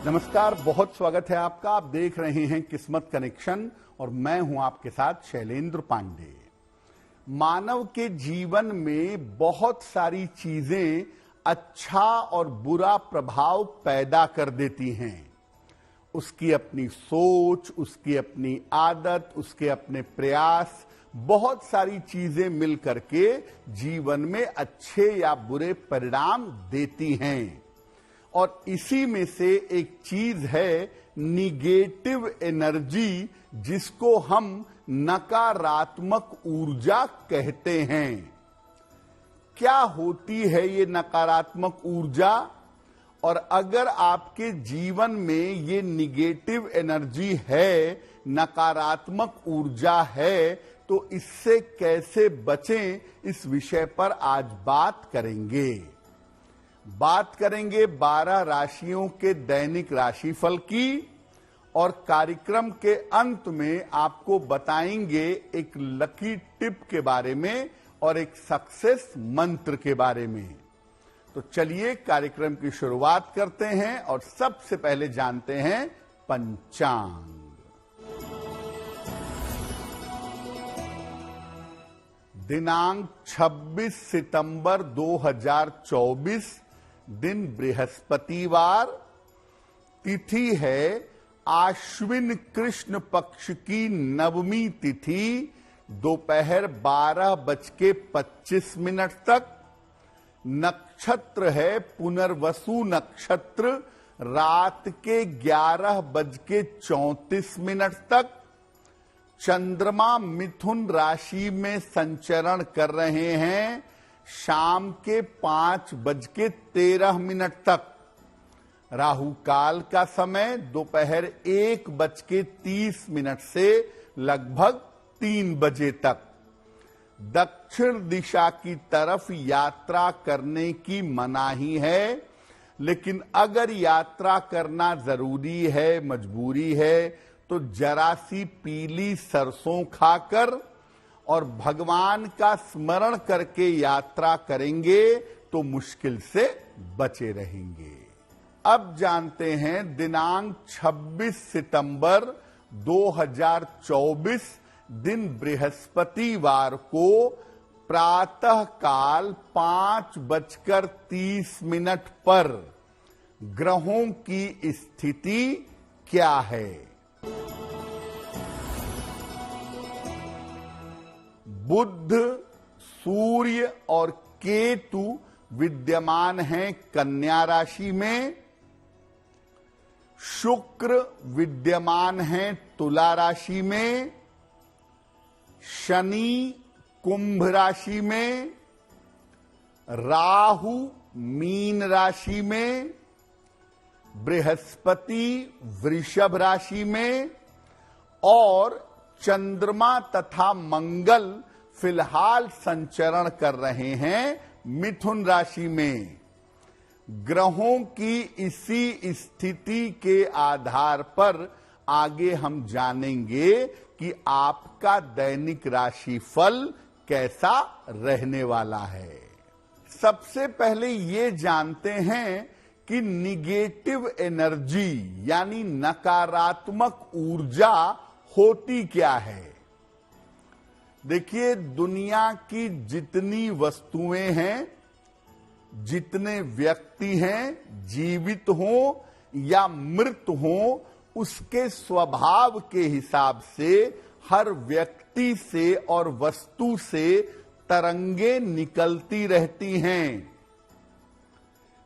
नमस्कार, बहुत स्वागत है आपका। आप देख रहे हैं किस्मत कनेक्शन और मैं हूं आपके साथ शैलेंद्र पांडे। मानव के जीवन में बहुत सारी चीजें अच्छा और बुरा प्रभाव पैदा कर देती हैं। उसकी अपनी सोच, उसकी अपनी आदत, उसके अपने प्रयास, बहुत सारी चीजें मिलकर के जीवन में अच्छे या बुरे परिणाम देती हैं। और इसी में से एक चीज है निगेटिव एनर्जी, जिसको हम नकारात्मक ऊर्जा कहते हैं। क्या होती है ये नकारात्मक ऊर्जा? और अगर आपके जीवन में ये निगेटिव एनर्जी है, नकारात्मक ऊर्जा है, तो इससे कैसे बचें, इस विषय पर आज बात करेंगे। 12 राशियों के दैनिक राशिफल की, और कार्यक्रम के अंत में आपको बताएंगे एक लकी टिप के बारे में और एक सक्सेस मंत्र के बारे में। तो चलिए कार्यक्रम की शुरुआत करते हैं और सबसे पहले जानते हैं पंचांग। दिनांक 26 सितंबर 2024, दिन बृहस्पतिवार, तिथि है आश्विन कृष्ण पक्ष की नवमी तिथि, दोपहर 12:25 तक। नक्षत्र है पुनर्वसु नक्षत्र, रात के 11:34 तक। चंद्रमा मिथुन राशि में संचरण कर रहे हैं शाम के 5:13 तक। राहु काल का समय दोपहर 1:30 से लगभग 3 बजे तक। दक्षिण दिशा की तरफ यात्रा करने की मनाही है, लेकिन अगर यात्रा करना जरूरी है, मजबूरी है, तो जरा सी पीली सरसों खाकर और भगवान का स्मरण करके यात्रा करेंगे तो मुश्किल से बचे रहेंगे। अब जानते हैं दिनांक 26 सितंबर 2024, दिन बृहस्पतिवार को प्रातः काल 5:30 पर ग्रहों की स्थिति क्या है? बुध, सूर्य और केतु विद्यमान हैं कन्या राशि में। शुक्र विद्यमान हैं तुला राशि में। शनि कुंभ राशि में। राहु मीन राशि में। बृहस्पति वृषभ राशि में। और चंद्रमा तथा मंगल फिलहाल संचरण कर रहे हैं मिथुन राशि में। ग्रहों की इसी स्थिति के आधार पर आगे हम जानेंगे कि आपका दैनिक राशिफल कैसा रहने वाला है। सबसे पहले ये जानते हैं कि निगेटिव एनर्जी यानी नकारात्मक ऊर्जा होती क्या है। देखिए, दुनिया की जितनी वस्तुएं हैं, जितने व्यक्ति हैं, जीवित हों या मृत हों, उसके स्वभाव के हिसाब से हर व्यक्ति से और वस्तु से तरंगे निकलती रहती हैं।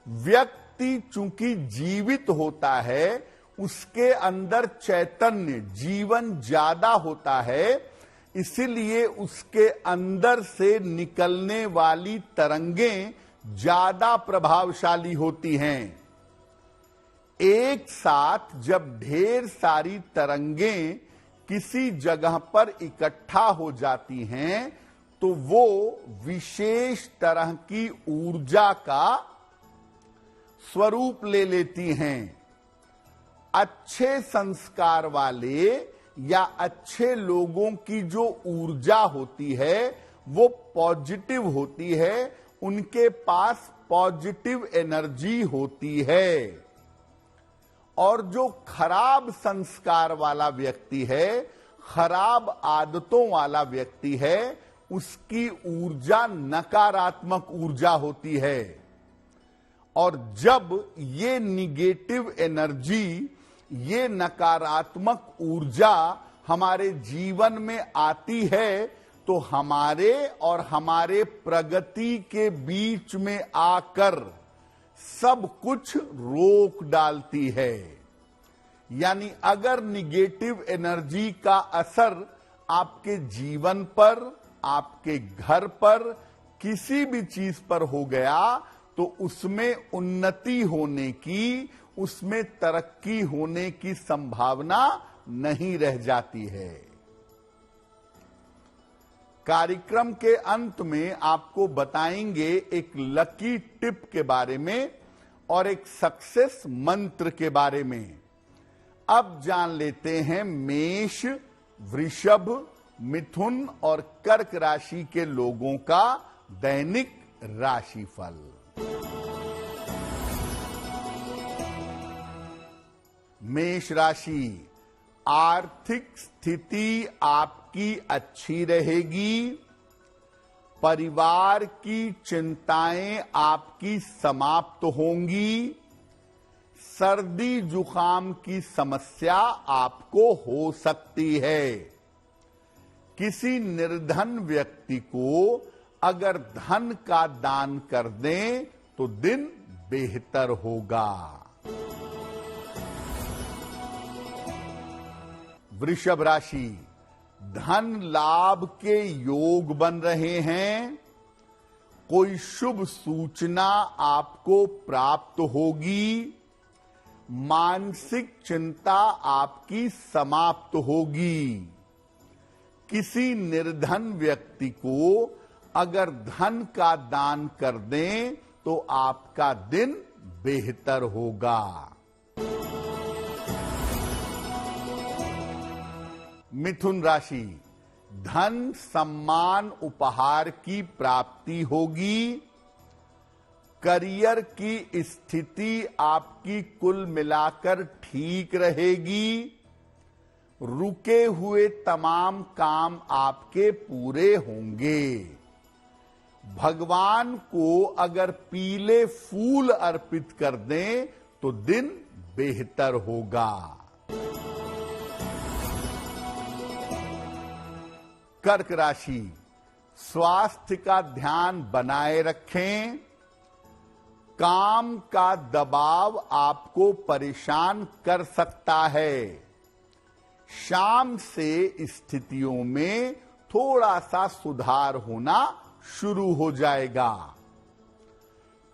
व्यक्ति चूंकि जीवित होता है, उसके अंदर चैतन्य, जीवन ज्यादा होता है, इसीलिए उसके अंदर से निकलने वाली तरंगें ज्यादा प्रभावशाली होती हैं। एक साथ जब ढेर सारी तरंगें किसी जगह पर इकट्ठा हो जाती हैं, तो वो विशेष तरह की ऊर्जा का स्वरूप ले लेती हैं। अच्छे संस्कार वाले या अच्छे लोगों की जो ऊर्जा होती है वो पॉजिटिव होती है, उनके पास पॉजिटिव एनर्जी होती है। और जो खराब संस्कार वाला व्यक्ति है, खराब आदतों वाला व्यक्ति है, उसकी ऊर्जा नकारात्मक ऊर्जा होती है। और जब ये निगेटिव एनर्जी, ये नकारात्मक ऊर्जा हमारे जीवन में आती है तो हमारे और हमारे प्रगति के बीच में आकर सब कुछ रोक डालती है। यानी अगर निगेटिव एनर्जी का असर आपके जीवन पर, आपके घर पर, किसी भी चीज पर हो गया तो उसमें उन्नति होने की, उसमें तरक्की होने की संभावना नहीं रह जाती है। कार्यक्रम के अंत में आपको बताएंगे एक लकी टिप के बारे में और एक सक्सेस मंत्र के बारे में। अब जान लेते हैं मेष, वृषभ, मिथुन और कर्क राशि के लोगों का दैनिक राशिफल। मेष राशि, आर्थिक स्थिति आपकी अच्छी रहेगी। परिवार की चिंताएं आपकी समाप्त होंगी। सर्दी जुकाम की समस्या आपको हो सकती है। किसी निर्धन व्यक्ति को अगर धन का दान कर दें तो दिन बेहतर होगा। वृषभ राशि, धन लाभ के योग बन रहे हैं। कोई शुभ सूचना आपको प्राप्त होगी। मानसिक चिंता आपकी समाप्त होगी। किसी निर्धन व्यक्ति को अगर धन का दान कर दें तो आपका दिन बेहतर होगा। मिथुन राशि, धन सम्मान उपहार की प्राप्ति होगी। करियर की स्थिति आपकी कुल मिलाकर ठीक रहेगी। रुके हुए तमाम काम आपके पूरे होंगे। भगवान को अगर पीले फूल अर्पित कर दें तो दिन बेहतर होगा। कर्क राशि, स्वास्थ्य का ध्यान बनाए रखें। काम का दबाव आपको परेशान कर सकता है। शाम से स्थितियों में थोड़ा सा सुधार होना शुरू हो जाएगा।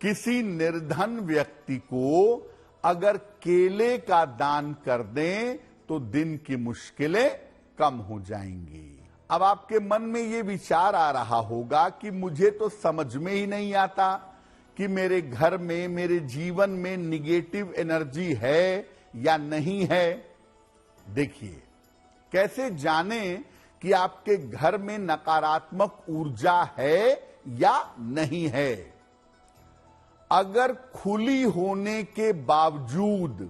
किसी निर्धन व्यक्ति को अगर केले का दान कर दें तो दिन की मुश्किलें कम हो जाएंगी। अब आपके मन में ये विचार आ रहा होगा कि मुझे तो समझ में ही नहीं आता कि मेरे घर में, मेरे जीवन में निगेटिव एनर्जी है या नहीं है। देखिए, कैसे जानें कि आपके घर में नकारात्मक ऊर्जा है या नहीं है। अगर खुली होने के बावजूद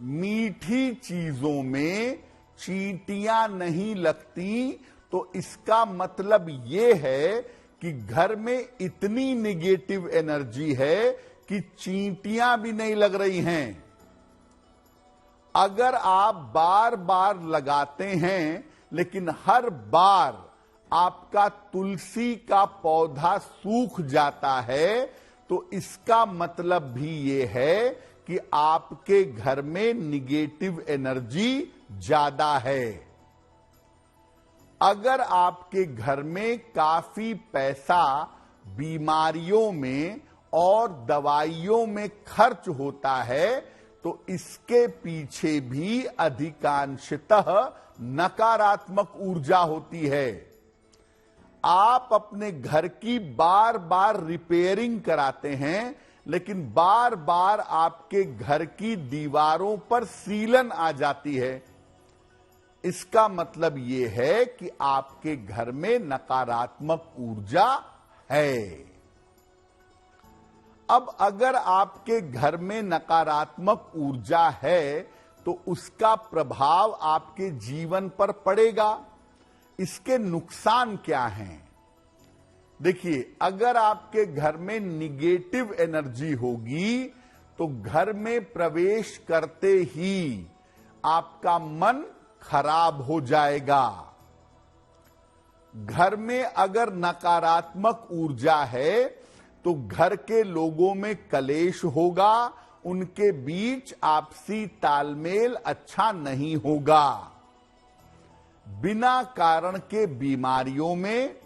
मीठी चीजों में चींटियां नहीं लगती तो इसका मतलब ये है कि घर में इतनी निगेटिव एनर्जी है कि चींटियां भी नहीं लग रही हैं। अगर आप बार बार लगाते हैं लेकिन हर बार आपका तुलसी का पौधा सूख जाता है तो इसका मतलब भी ये है कि आपके घर में निगेटिव एनर्जी ज्यादा है। अगर आपके घर में काफी पैसा बीमारियों में और दवाइयों में खर्च होता है तो इसके पीछे भी अधिकांशतः नकारात्मक ऊर्जा होती है। आप अपने घर की बार बार रिपेयरिंग कराते हैं लेकिन बार बार आपके घर की दीवारों पर सीलन आ जाती है। इसका मतलब यह है कि आपके घर में नकारात्मक ऊर्जा है। अब अगर आपके घर में नकारात्मक ऊर्जा है तो उसका प्रभाव आपके जीवन पर पड़ेगा। इसके नुकसान क्या हैं? देखिए, अगर आपके घर में निगेटिव एनर्जी होगी तो घर में प्रवेश करते ही आपका मन खराब हो जाएगा। घर में अगर नकारात्मक ऊर्जा है तो घर के लोगों में कलेश होगा, उनके बीच आपसी तालमेल अच्छा नहीं होगा। बिना कारण के बीमारियों में,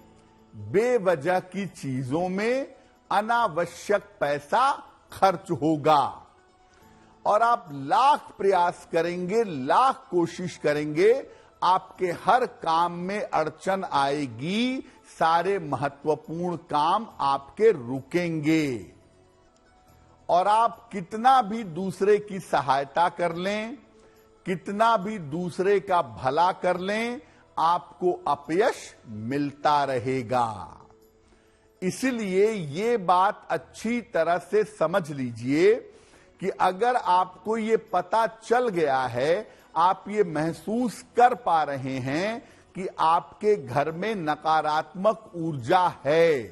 बेवजह की चीजों में अनावश्यक पैसा खर्च होगा और आप लाख प्रयास करेंगे, लाख कोशिश करेंगे, आपके हर काम में अड़चन आएगी, सारे महत्वपूर्ण काम आपके रुकेंगे और आप कितना भी दूसरे की सहायता कर लें, कितना भी दूसरे का भला कर लें, आपको अपयश मिलता रहेगा। इसलिए ये बात अच्छी तरह से समझ लीजिए कि अगर आपको ये पता चल गया है, आप ये महसूस कर पा रहे हैं कि आपके घर में नकारात्मक ऊर्जा है,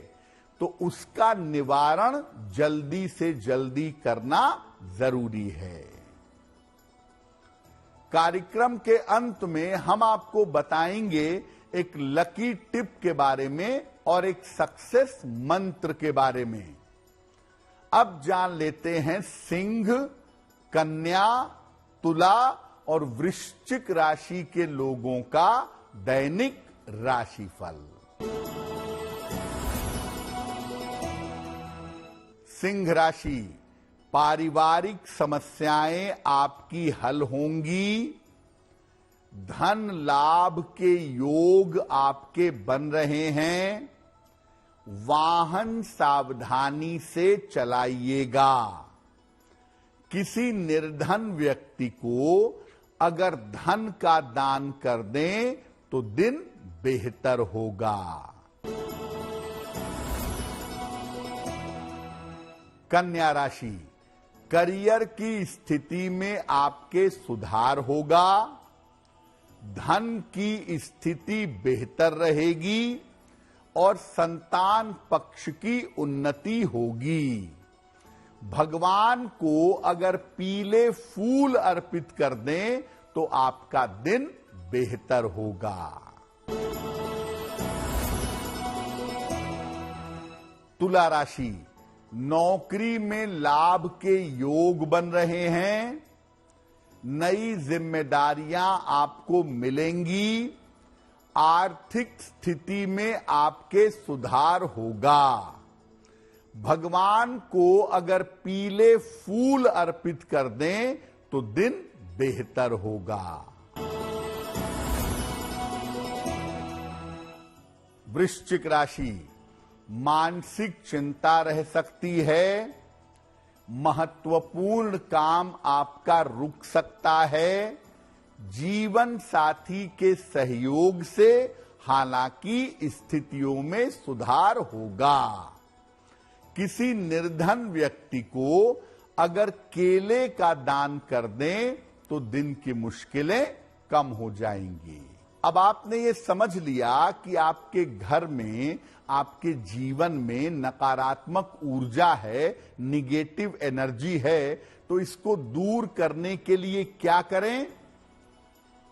तो उसका निवारण जल्दी से जल्दी करना जरूरी है। कार्यक्रम के अंत में हम आपको बताएंगे एक लकी टिप के बारे में और एक सक्सेस मंत्र के बारे में। अब जान लेते हैं सिंह, कन्या, तुला और वृश्चिक राशि के लोगों का दैनिक राशिफल। सिंह राशि, पारिवारिक समस्याएं आपकी हल होंगी, धन लाभ के योग आपके बन रहे हैं, वाहन सावधानी से चलाइएगा। किसी निर्धन व्यक्ति को अगर धन का दान कर दें तो दिन बेहतर होगा। कन्या राशि, करियर की स्थिति में आपके सुधार होगा, धन की स्थिति बेहतर रहेगी और संतान पक्ष की उन्नति होगी। भगवान को अगर पीले फूल अर्पित कर दें तो आपका दिन बेहतर होगा। तुला राशि, नौकरी में लाभ के योग बन रहे हैं, नई जिम्मेदारियां आपको मिलेंगी, आर्थिक स्थिति में आपके सुधार होगा। भगवान को अगर पीले फूल अर्पित कर दें तो दिन बेहतर होगा। वृश्चिक राशि, मानसिक चिंता रह सकती है, महत्वपूर्ण काम आपका रुक सकता है, जीवन साथी के सहयोग से हालांकि स्थितियों में सुधार होगा। किसी निर्धन व्यक्ति को अगर केले का दान कर दें तो दिन की मुश्किलें कम हो जाएंगी। अब आपने ये समझ लिया कि आपके घर में, आपके जीवन में नकारात्मक ऊर्जा है, निगेटिव एनर्जी है, तो इसको दूर करने के लिए क्या करें?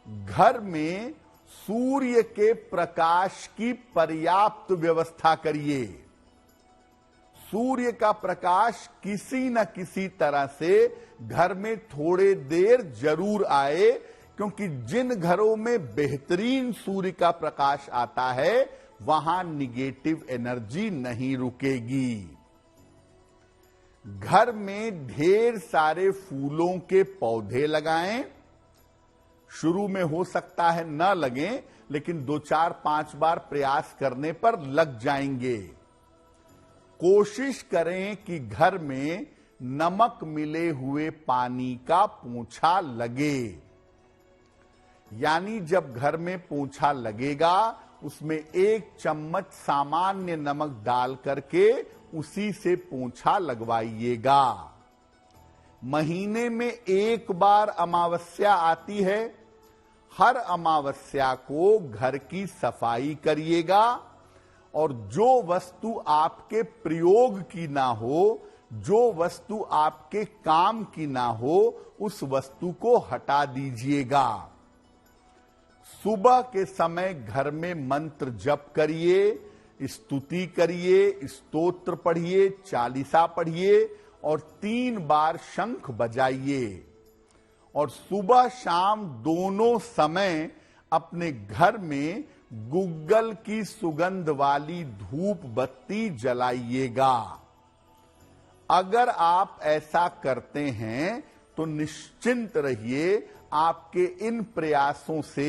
घर में सूर्य के प्रकाश की पर्याप्त व्यवस्था करिए। सूर्य का प्रकाश किसी न किसी तरह से घर में थोड़े देर जरूर आए, क्योंकि जिन घरों में बेहतरीन सूर्य का प्रकाश आता है वहां निगेटिव एनर्जी नहीं रुकेगी। घर में ढेर सारे फूलों के पौधे लगाएं। शुरू में हो सकता है न लगें, लेकिन 2, 4, 5 बार प्रयास करने पर लग जाएंगे। कोशिश करें कि घर में नमक मिले हुए पानी का पोंछा लगे, यानी जब घर में पोंछा लगेगा उसमें 1 चम्मच सामान्य नमक डाल करके उसी से पोंछा लगवाइएगा। महीने में एक बार अमावस्या आती है। हर अमावस्या को घर की सफाई करिएगा और जो वस्तु आपके प्रयोग की ना हो, जो वस्तु आपके काम की ना हो, उस वस्तु को हटा दीजिएगा। सुबह के समय घर में मंत्र जप करिए, स्तुति करिए, स्तोत्र पढ़िए, चालीसा पढ़िए और 3 बार शंख बजाइए। और सुबह शाम दोनों समय अपने घर में गुग्गल की सुगंध वाली धूप बत्ती जलाइएगा। अगर आप ऐसा करते हैं तो निश्चिंत रहिए, आपके इन प्रयासों से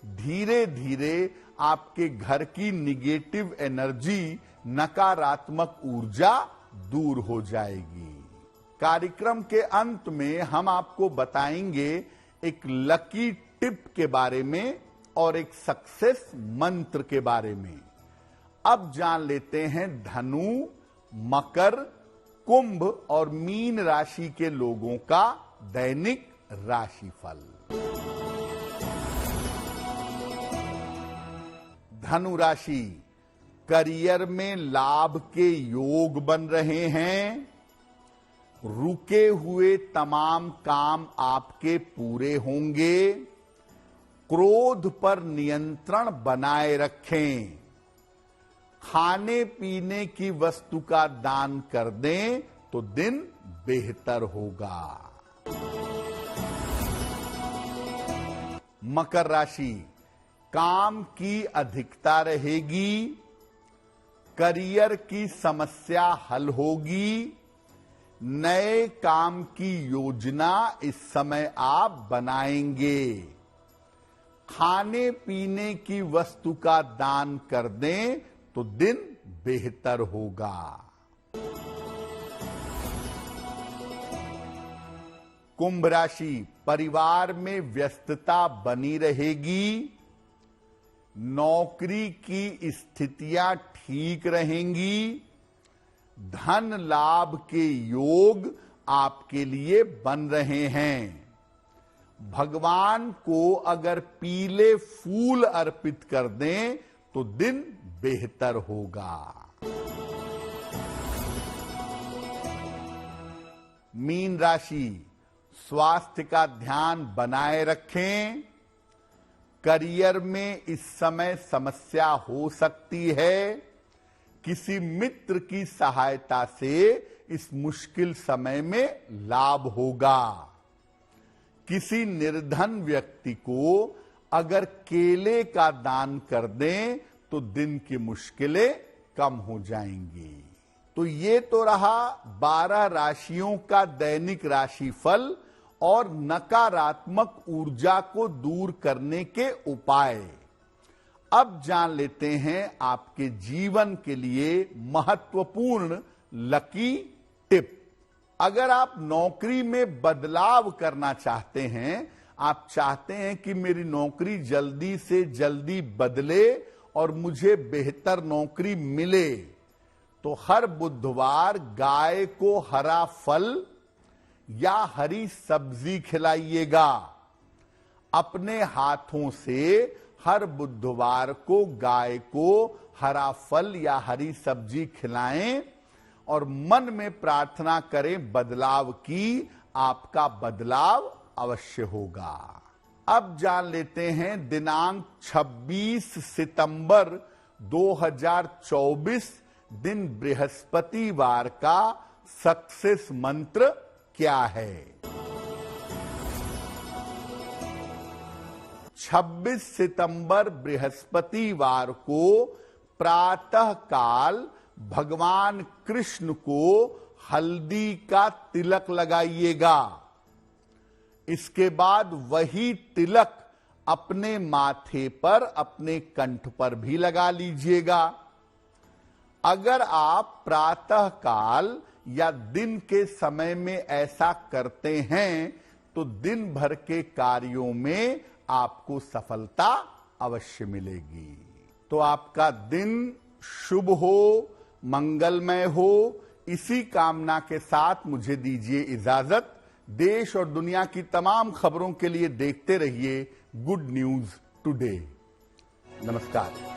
धीरे धीरे आपके घर की निगेटिव एनर्जी, नकारात्मक ऊर्जा दूर हो जाएगी। कार्यक्रम के अंत में हम आपको बताएंगे एक लकी टिप के बारे में और एक सक्सेस मंत्र के बारे में। अब जान लेते हैं धनु, मकर, कुंभ और मीन राशि के लोगों का दैनिक राशिफल। धनु राशि, करियर में लाभ के योग बन रहे हैं। रुके हुए तमाम काम आपके पूरे होंगे। क्रोध पर नियंत्रण बनाए रखें। खाने पीने की वस्तु का दान कर दें तो दिन बेहतर होगा। मकर राशि, काम की अधिकता रहेगी। करियर की समस्या हल होगी। नए काम की योजना इस समय आप बनाएंगे। खाने पीने की वस्तु का दान कर दें तो दिन बेहतर होगा। कुंभ राशि, परिवार में व्यस्तता बनी रहेगी। नौकरी की स्थितियां ठीक रहेंगी। धन लाभ के योग आपके लिए बन रहे हैं। भगवान को अगर पीले फूल अर्पित कर दें तो दिन बेहतर होगा। मीन राशि, स्वास्थ्य का ध्यान बनाए रखें। करियर में इस समय समस्या हो सकती है। किसी मित्र की सहायता से इस मुश्किल समय में लाभ होगा। किसी निर्धन व्यक्ति को अगर केले का दान कर दें तो दिन की मुश्किलें कम हो जाएंगी। तो ये तो रहा 12 राशियों का दैनिक राशिफल और नकारात्मक ऊर्जा को दूर करने के उपाय। अब जान लेते हैं आपके जीवन के लिए महत्वपूर्ण लकी टिप। अगर आप नौकरी में बदलाव करना चाहते हैं, आप चाहते हैं कि मेरी नौकरी जल्दी से जल्दी बदले और मुझे बेहतर नौकरी मिले, तो हर बुधवार गाय को हरा फल या हरी सब्जी खिलाइएगा। अपने हाथों से हर बुधवार को गाय को हरा फल या हरी सब्जी खिलाएं और मन में प्रार्थना करें बदलाव की। आपका बदलाव अवश्य होगा। अब जान लेते हैं दिनांक 26 सितंबर 2024 दिन बृहस्पतिवार का सक्सेस मंत्र क्या है। 26 सितंबर बृहस्पतिवार को प्रातः काल भगवान कृष्ण को हल्दी का तिलक लगाइएगा। इसके बाद वही तिलक अपने माथे पर, अपने कंठ पर भी लगा लीजिएगा। अगर आप प्रातः काल या दिन के समय में ऐसा करते हैं तो दिन भर के कार्यों में आपको सफलता अवश्य मिलेगी। तो आपका दिन शुभ हो, मंगलमय हो, इसी कामना के साथ मुझे दीजिए इजाजत। देश और दुनिया की तमाम खबरों के लिए देखते रहिए गुड न्यूज टुडे। नमस्कार।